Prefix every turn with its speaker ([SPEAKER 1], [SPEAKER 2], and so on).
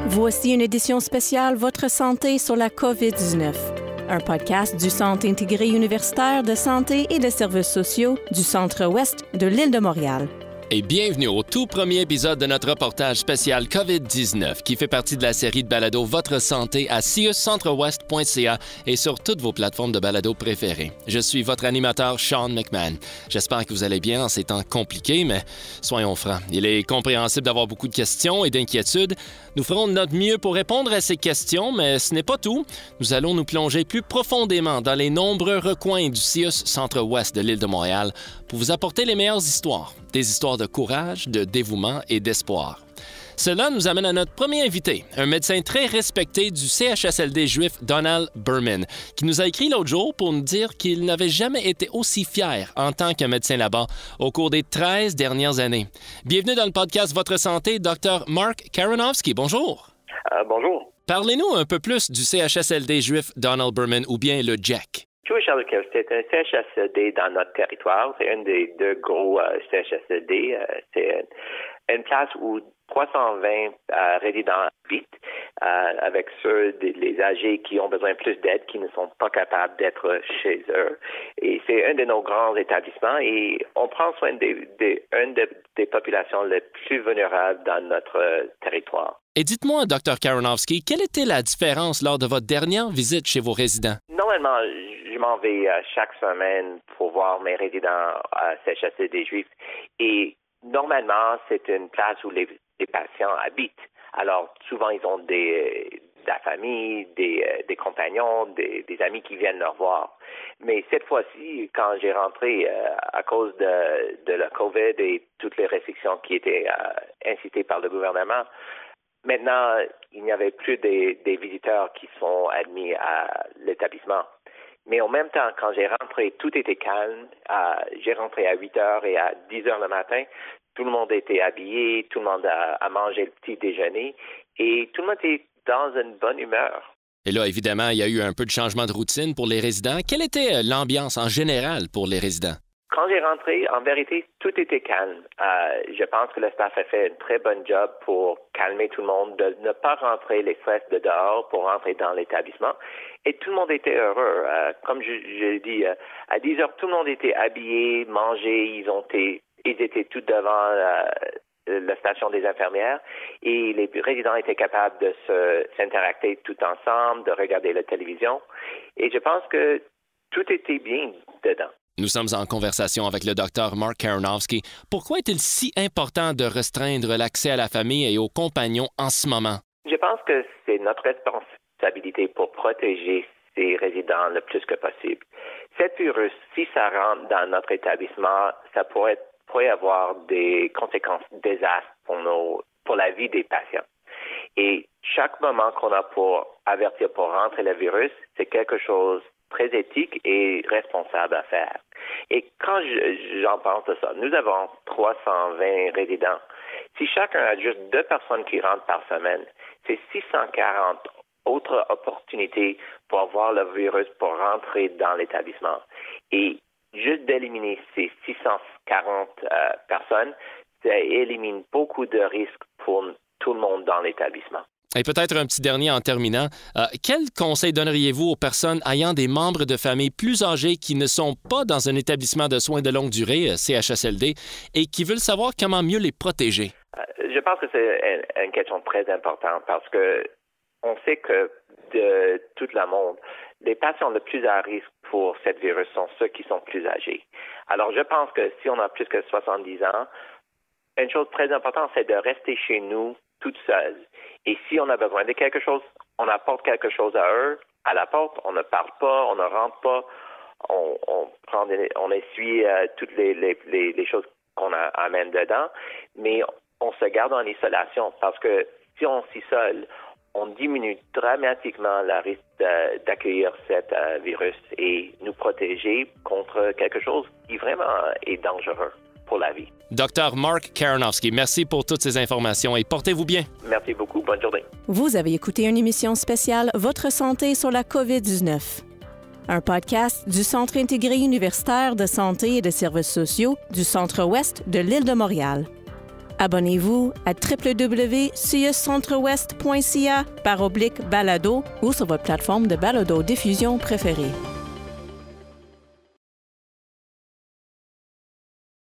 [SPEAKER 1] Voici une édition spéciale Votre santé sur la COVID-19, un podcast du Centre intégré universitaire de santé et de services sociaux du Centre-Ouest de l'île de Montréal.
[SPEAKER 2] Et bienvenue au tout premier épisode de notre reportage spécial COVID-19 qui fait partie de la série de balados Votre santé à ciuscentreouest.ca et sur toutes vos plateformes de balados préférées. Je suis votre animateur Sean McMahon. J'espère que vous allez bien en ces temps compliqués, mais soyons francs, il est compréhensible d'avoir beaucoup de questions et d'inquiétudes. Nous ferons de notre mieux pour répondre à ces questions, mais ce n'est pas tout. Nous allons nous plonger plus profondément dans les nombreux recoins du CIUS Centre-Ouest de l'île de Montréal pour vous apporter les meilleures histoires. Des histoires de courage, de dévouement et d'espoir. Cela nous amène à notre premier invité, un médecin très respecté du CHSLD juif Donald Berman, qui nous a écrit l'autre jour pour nous dire qu'il n'avait jamais été aussi fier en tant que médecin là-bas au cours des 13 dernières années. Bienvenue dans le podcast Votre santé, Dr. Mark Karonowski. Bonjour.
[SPEAKER 3] Bonjour.
[SPEAKER 2] Parlez-nous un peu plus du CHSLD juif Donald Berman, ou bien le JEC.
[SPEAKER 3] Jewish Healthcare, c'est un CHSLD dans notre territoire. C'est un des deux gros CHSLD. C'est une place où 320 résidents habitent, avec ceux les âgés qui ont besoin plus d'aide, qui ne sont pas capables d'être chez eux. Et c'est un de nos grands établissements et on prend soin des populations les plus vulnérables dans notre territoire.
[SPEAKER 2] Et dites-moi, Dr. Karonowski, quelle était la différence lors de votre dernière visite chez vos résidents?
[SPEAKER 3] Normalement, je m'en vais chaque semaine pour voir mes résidents à CHSLD juifs. Et normalement, c'est une place où les patients habitent. Alors, souvent, ils ont de la famille, des compagnons, des amis qui viennent leur voir. Mais cette fois-ci, quand j'ai rentré à cause de la COVID et toutes les restrictions qui étaient incitées par le gouvernement, maintenant, il n'y avait plus des visiteurs qui sont admis à l'établissement. Mais en même temps, quand j'ai rentré, tout était calme. J'ai rentré à 8 heures et à 10 heures le matin, tout le monde était habillé, tout le monde a mangé le petit déjeuner et tout le monde était dans une bonne humeur.
[SPEAKER 2] Et là, évidemment, il y a eu un peu de changement de routine pour les résidents. Quelle était l'ambiance en général pour les résidents?
[SPEAKER 3] Quand j'ai rentré, en vérité, tout était calme. Je pense que le staff a fait un très bon job pour calmer tout le monde, de ne pas rentrer les stress de dehors pour rentrer dans l'établissement. Et tout le monde était heureux. Comme je dis, à 10 heures, tout le monde était habillé, mangé. Ils étaient tout devant la station des infirmières et les résidents étaient capables de s'interacter tout ensemble, de regarder la télévision. Et je pense que tout était bien dedans.
[SPEAKER 2] Nous sommes en conversation avec le Dr. Mark Karonowski. Pourquoi est-il si important de restreindre l'accès à la famille et aux compagnons en ce moment?
[SPEAKER 3] Je pense que c'est notre responsabilité pour protéger ces résidents le plus que possible. Cet virus, si ça rentre dans notre établissement, ça pourrait avoir des conséquences désastres pour la vie des patients. Et chaque moment qu'on a pour avertir pour rentrer le virus, c'est quelque chose très éthique et responsable à faire. Et quand j'en pense de ça, nous avons 320 résidents. Si chacun a juste 2 personnes qui rentrent par semaine, c'est 640 autres opportunités pour avoir le virus pour rentrer dans l'établissement. Et juste d'éliminer ces 640 personnes, ça élimine beaucoup de risques pour tout le monde dans l'établissement.
[SPEAKER 2] Et peut-être un petit dernier en terminant. Quel conseil donneriez-vous aux personnes ayant des membres de famille plus âgés qui ne sont pas dans un établissement de soins de longue durée, CHSLD, et qui veulent savoir comment mieux les protéger?
[SPEAKER 3] Je pense que c'est une question très importante parce que on sait que de tout le monde, les patients les plus à risque pour ce virus sont ceux qui sont plus âgés. Alors, je pense que si on a plus que 70 ans, une chose très importante, c'est de rester chez nous toute seule. Et si on a besoin de quelque chose, on apporte quelque chose à eux, à la porte, on ne parle pas, on ne rentre pas, on essuie toutes les choses qu'on amène dedans, mais on se garde en isolation parce que si on s'isole, on diminue dramatiquement le risque d'accueillir cet virus et nous protéger contre quelque chose qui vraiment est dangereux pour la vie.
[SPEAKER 2] Dr. Mark Karonowski, merci pour toutes ces informations et portez-vous bien.
[SPEAKER 3] Merci beaucoup. Bonne journée.
[SPEAKER 1] Vous avez écouté une émission spéciale Votre santé sur la COVID-19, un podcast du Centre intégré universitaire de santé et de services sociaux du Centre-Ouest de l'île de Montréal. Abonnez-vous à www.siuscentrewest.ca/balado ou sur votre plateforme de balado-diffusion préférée.